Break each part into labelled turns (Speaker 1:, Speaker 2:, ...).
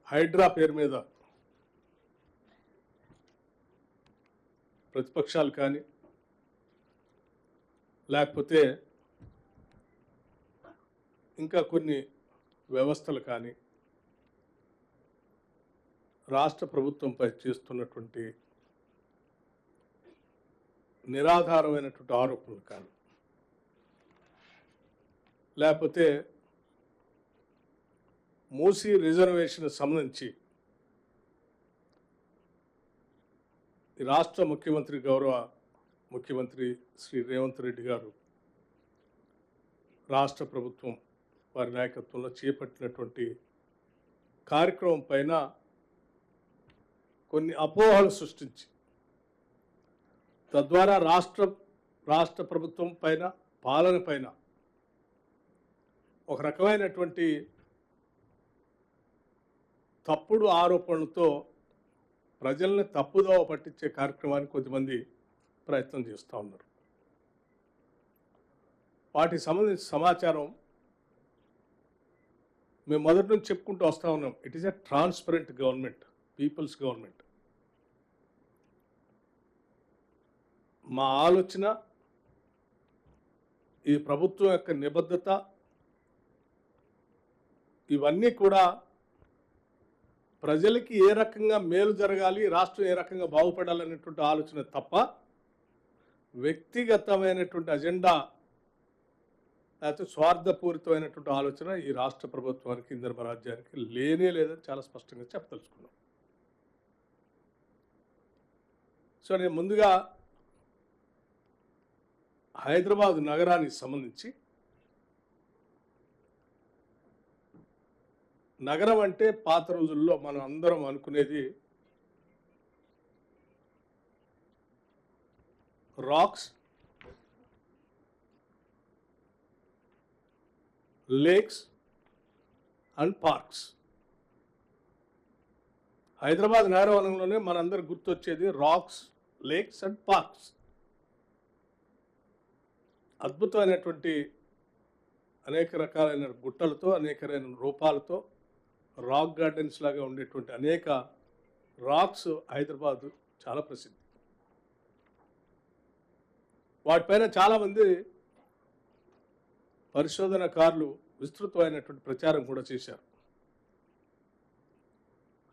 Speaker 1: హైడ్రా పేరు మీద ప్రతిపక్షాలు కానీ లేకపోతే ఇంకా కొన్ని వ్యవస్థలు కానీ రాష్ట్ర ప్రభుత్వంపై చేస్తున్నటువంటి నిరాధారమైనటువంటి ఆరోపణలు కానీ లేకపోతే మూసీ రిజర్వేషన్ సంబంధించి ఈ రాష్ట్ర ముఖ్యమంత్రి గౌరవ ముఖ్యమంత్రి శ్రీ రేవంత్ రెడ్డి గారు రాష్ట్ర ప్రభుత్వం వారి నాయకత్వంలో చేపట్టినటువంటి కార్యక్రమం పైన కొన్ని అపోహలు సృష్టించి తద్వారా రాష్ట్ర ప్రభుత్వం పైన పాలన పైన ఒక రకమైనటువంటి తప్పుడు ఆరోపణలతో ప్రజల్ని తప్పుదోవ పట్టించే కార్యక్రమాన్ని కొద్దిమంది ప్రయత్నం చేస్తూ ఉన్నారు. వాటికి సంబంధించిన సమాచారం మేము మొదటి నుంచి చెప్పుకుంటూ వస్తూ ఉన్నాం. It is a transparent government, people's government. మా ఆలోచన, ఈ ప్రభుత్వం యొక్క నిబద్ధత ఇవన్నీ కూడా ప్రజలకి ఏ రకంగా మేలు జరగాలి, రాష్ట్రం ఏ రకంగా బాగుపడాలనేటువంటి ఆలోచన తప్ప వ్యక్తిగతమైనటువంటి అజెండా లేకపోతే స్వార్థపూరితమైనటువంటి ఆలోచన ఈ రాష్ట్ర ప్రభుత్వానికి, ఇంధన రాజ్యానికి లేనే లేదని చాలా స్పష్టంగా చెప్పదలుచుకున్నాం. సో నేను ముందుగా హైదరాబాద్ నగరానికి సంబంధించి, నగరం అంటే పాత రోజుల్లో మనం అందరం అనుకునేది rocks, lakes and parks. Hyderabad నగరవనంలోనే మనందరూ గుర్తొచ్చేది రాక్స్, లేక్స్ అండ్ పార్క్స్. అద్భుతమైనటువంటి అనేక రకాలైన గుట్టలతో, అనేక రూపాలతో, రాక్ గార్డెన్స్ లాగా ఉండేటువంటి అనేక రాక్స్ హైదరాబాద్ చాలా ప్రసిద్ధి. వాటిపైన చాలామంది పరిశోధనకారులు విస్తృతమైనటువంటి ప్రచారం కూడా చేశారు.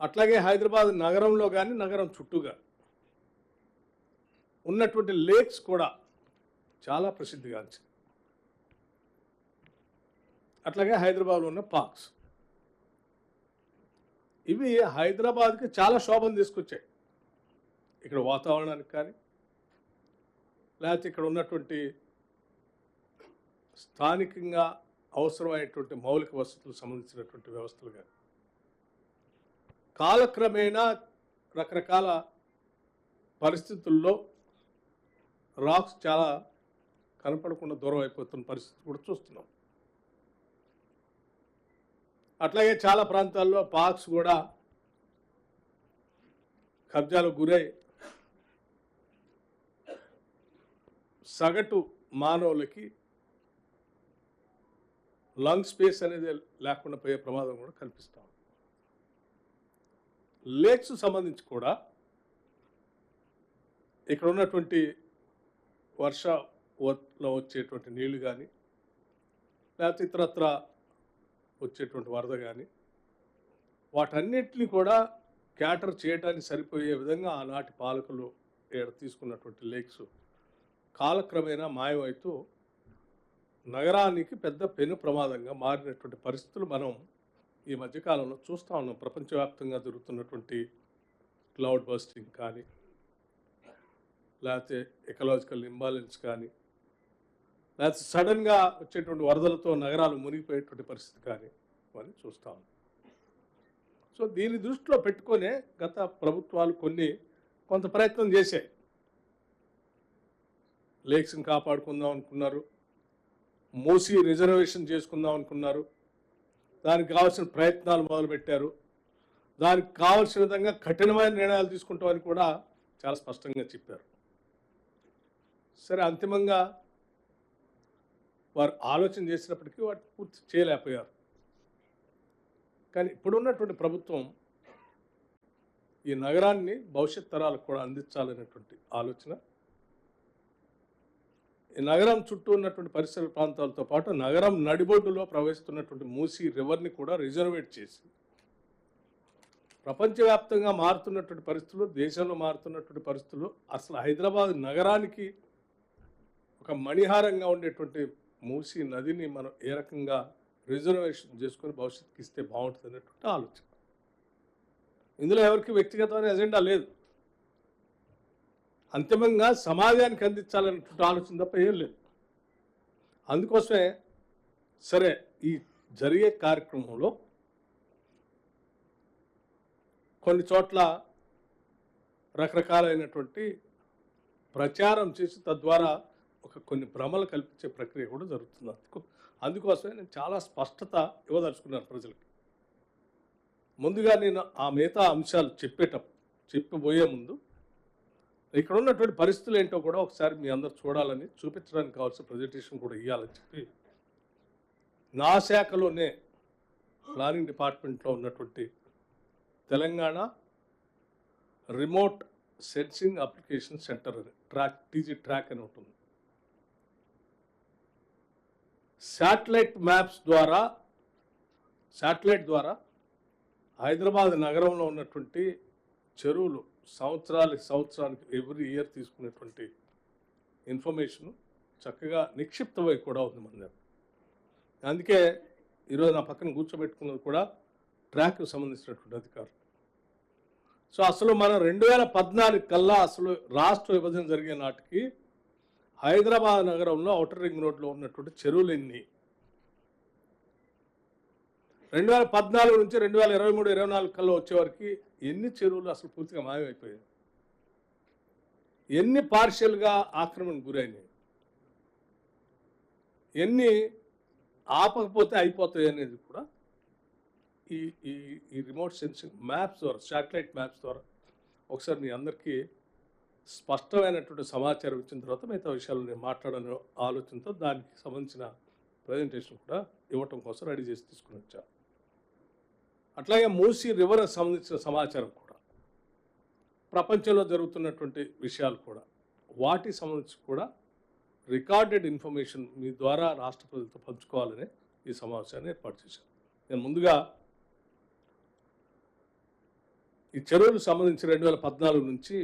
Speaker 1: అట్లాగే హైదరాబాద్ నగరంలో కానీ నగరం చుట్టూగా ఉన్నటువంటి లేక్స్ కూడా చాలా ప్రసిద్ధిగాంచింది. అట్లాగే హైదరాబాద్లో ఉన్న పార్క్స్, ఇవి హైదరాబాద్కి చాలా శోభను తీసుకొచ్చాయి. ఇక్కడ వాతావరణానికి కానీ లేకపోతే ఇక్కడ ఉన్నటువంటి స్థానికంగా అవసరమైనటువంటి మౌలిక వసతులకు సంబంధించినటువంటి వ్యవస్థలు కానీ కాలక్రమేణా రకరకాల పరిస్థితుల్లో రాక్స్ చాలా కనపడకుండా దూరం అయిపోతున్న పరిస్థితి కూడా చూస్తున్నాం. అట్లాగే చాలా ప్రాంతాల్లో పార్క్స్ కూడా కబ్జాలకు గురై సగటు మానవులకి లంగ్ స్పేస్ అనేది లేకుండా పోయే ప్రమాదం కూడా కనిపిస్తాం. లేక్స్ సంబంధించి కూడా ఇక్కడ ఉన్నటువంటి వర్షంలో వచ్చేటువంటి నీళ్లు కానీ లేకపోతే ఇతరత్ర వచ్చేటువంటి వరద కానీ వాటన్నిటిని కూడా క్యాటర్ చేయడానికి సరిపోయే విధంగా ఆనాటి పాలకులు తీసుకున్నటువంటి లేక్స్ కాలక్రమేణా మాయమవుతూ నగరానికి పెద్ద పెను ప్రమాదంగా మారినటువంటి పరిస్థితులు మనం ఈ మధ్యకాలంలో చూస్తూ ఉన్నాం. ప్రపంచవ్యాప్తంగా జరుగుతున్నటువంటి క్లౌడ్ బస్టింగ్ కానీ లేకపోతే ఎకలాజికల్ ఇంబాలెన్స్ కానీ లేకపోతే సడన్గా వచ్చేటువంటి వరదలతో నగరాలు మునిగిపోయేటువంటి పరిస్థితి కానీ అని చూస్తూ ఉన్నాం. సో దీన్ని దృష్టిలో పెట్టుకొనే గత ప్రభుత్వాలు కొంత ప్రయత్నం చేశాయి. లేక్స్ని కాపాడుకుందాం అనుకున్నారు, మూసీ రిజర్వేషన్ చేసుకుందాం అనుకున్నారు, దానికి కావాల్సిన ప్రయత్నాలు మొదలుపెట్టారు. దానికి కావాల్సిన విధంగా కఠినమైన నిర్ణయాలు తీసుకుంటామని కూడా చాలా స్పష్టంగా చెప్పారు. సరే, అంతిమంగా వారు ఆలోచన చేసినప్పటికీ వాటిని పూర్తి చేయలేకపోయారు. కానీ ఇప్పుడున్నటువంటి ప్రభుత్వం ఈ నగరాన్ని భవిష్యత్ తరాలకు కూడా అందించాలనేటువంటి ఆలోచన. ఈ నగరం చుట్టూ ఉన్నటువంటి పరిసర ప్రాంతాలతో పాటు నగరం నడిబొడ్డులో ప్రవహిస్తున్నటువంటి మూసీ రివర్ని కూడా రిజర్వేట్ చేసి ప్రపంచవ్యాప్తంగా మారుతున్నటువంటి పరిస్థితులు, దేశంలో మారుతున్నటువంటి పరిస్థితులు, అసలు హైదరాబాద్ నగరానికి ఒక మణిహారంగా ఉండేటువంటి మూసీ నదిని మనం ఏ రకంగా రిజర్వేషన్ చేసుకొని భవిష్యత్తుకి ఇస్తే బాగుంటుంది అనేటువంటి ఆలోచన. ఇందులో ఎవరికి వ్యక్తిగతమైన ఎజెండా లేదు, అంతిమంగా సమాజానికి అందించాలనేటువంటి ఆలోచన తప్ప ఏం లేదు. అందుకోసమే సరే ఈ జరిగే కార్యక్రమంలో కొన్ని చోట్ల రకరకాలైనటువంటి ప్రచారం చేసి తద్వారా కొన్ని భ్రమలు కల్పించే ప్రక్రియ కూడా జరుగుతుంది. అందుకోసమే నేను చాలా స్పష్టత ఇవ్వదలుచుకున్నాను ప్రజలకి. ముందుగా నేను ఆ మిగతా అంశాలు చెప్పబోయే ముందు ఇక్కడ ఉన్నటువంటి పరిస్థితులు ఏంటో కూడా ఒకసారి మీ అందరు చూడాలని, చూపించడానికి కావాల్సిన ప్రజెంటేషన్ కూడా ఇవ్వాలని చెప్పి నా శాఖలోనే ప్లానింగ్ డిపార్ట్మెంట్లో ఉన్నటువంటి Telangana remote sensing application centre అని టీజీ ట్రాక్ అని ఉంటుంది. శాటిలైట్ ద్వారా హైదరాబాద్ నగరంలో ఉన్నటువంటి చెరువులు సంవత్సరానికి ఎవ్రీ ఇయర్ తీసుకునేటువంటి ఇన్ఫర్మేషన్ చక్కగా నిక్షిప్తమై కూడా ఉంది మన దగ్గర. అందుకే ఈరోజు నా పక్కన కూర్చోబెట్టుకున్నది కూడా ట్రాక్కి సంబంధించినటువంటి అధికారులు. సో అసలు మనం 2014 కల్లా అసలు రాష్ట్ర విభజన జరిగే నాటికి హైదరాబాద్ నగరంలో ఔటర్ రింగ్ రోడ్లో ఉన్నటువంటి చెరువులు ఎన్ని, 2014 నుంచి 2023-24 కల్లా వచ్చేవారికి ఎన్ని చెరువులు అసలు పూర్తిగా మాయమైపోయాయి, ఎన్ని పార్షియల్గా ఆక్రమణకు గురైనాయి, ఎన్ని ఆపకపోతే అయిపోతాయి అనేది కూడా ఈ రిమోట్ సెన్సింగ్ మ్యాప్స్ ద్వారా, శాటిలైట్ మ్యాప్స్ ద్వారా ఒకసారి మీ అందరికీ స్పష్టమైనటువంటి సమాచారం ఇచ్చిన తర్వాత మిగతా విషయాలు నేను మాట్లాడాలని ఆలోచనతో దానికి సంబంధించిన ప్రజెంటేషన్ కూడా ఇవ్వటం కోసం రెడీ చేసి తీసుకుని వచ్చాను. అట్లాగే మూసీ రివర్ సంబంధించిన సమాచారం కూడా, ప్రపంచంలో జరుగుతున్నటువంటి విషయాలు కూడా, వాటికి సంబంధించి కూడా రికార్డెడ్ ఇన్ఫర్మేషన్ మీ ద్వారా రాష్ట్ర ప్రజలతో పంచుకోవాలని ఈ సమావేశాన్ని ఏర్పాటు చేశాను. నేను ముందుగా ఈ చెరువులకు సంబంధించి 2014 నుంచి